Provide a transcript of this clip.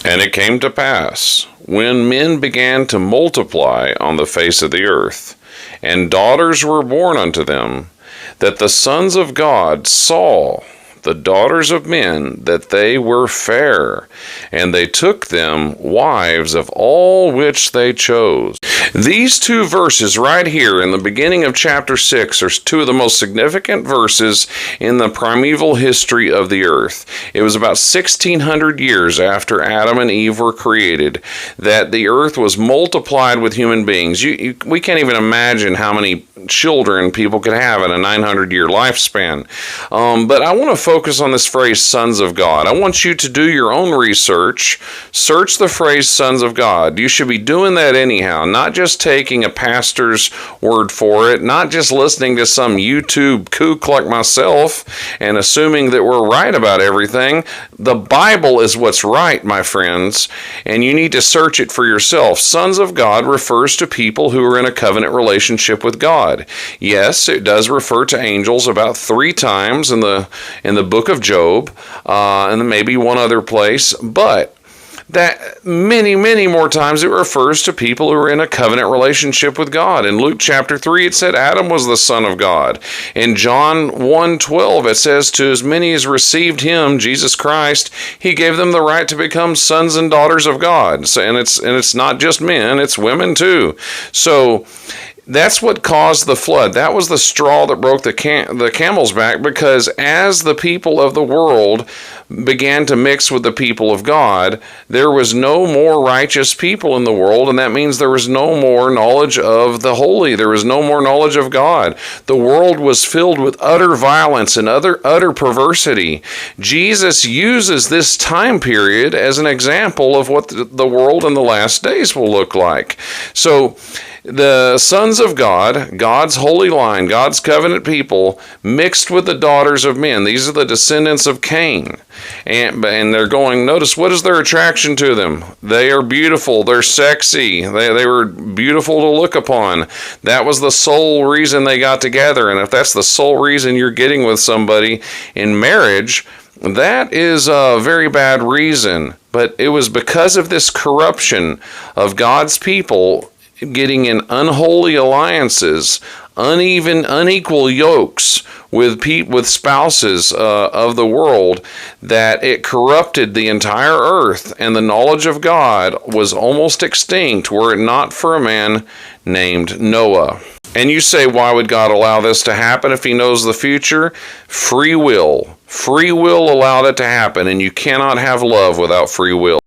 And it came to pass, when men began to multiply on the face of the earth, and daughters were born unto them, that the sons of God saw the daughters of men, that they were fair, and they took them wives of all which they chose. These two verses right here in the beginning of chapter 6 are two of the most significant verses in the primeval history of the earth. It was about 1600 years after Adam and Eve were created that the earth was multiplied with human beings. We can't even imagine how many children people could have in a 900-year lifespan. But I want to focus on this phrase, sons of God. I want you to do your own research. Search the phrase, sons of God. You should be doing that anyhow, not just taking a pastor's word for it, not just listening to some YouTube kook like myself and assuming that we're right about everything. The Bible is what's right, my friends, and you need to search it for yourself. Sons of God refers to people who are in a covenant relationship with God. Yes, it does refer to angels about 3 times in the book of Job, and maybe one other place, but that many more times it refers to people who are in a covenant relationship with God. In Luke chapter 3, it said Adam was the son of God. In John 1:12, it says, to as many as received him, Jesus Christ, he gave them the right to become sons and daughters of God. So, and it's not just men, it's women too. So that's what caused the flood. That was the straw that broke the camel's back, because as the people of the world began to mix with the people of God, there was no more righteous people in the world, and that means there was no more knowledge of the holy. There was no more knowledge of God. The world was filled with utter violence and utter perversity. Jesus uses this time period as an example of what the world in the last days will look like. So the sons of God, God's holy line, God's covenant people, mixed with the daughters of men. These are the descendants of Cain. And they're going, notice, what is their attraction to them? They are beautiful. They're sexy. They were beautiful to look upon. That was the sole reason they got together. And if that's the sole reason you're getting with somebody in marriage, that is a very bad reason. But it was because of this corruption of God's people getting in unholy alliances, unequal yokes with spouses of the world, that it corrupted the entire earth, and the knowledge of God was almost extinct were it not for a man named Noah. And you say, why would God allow this to happen if he knows the future? Free will. Free will allowed it to happen, and you cannot have love without free will.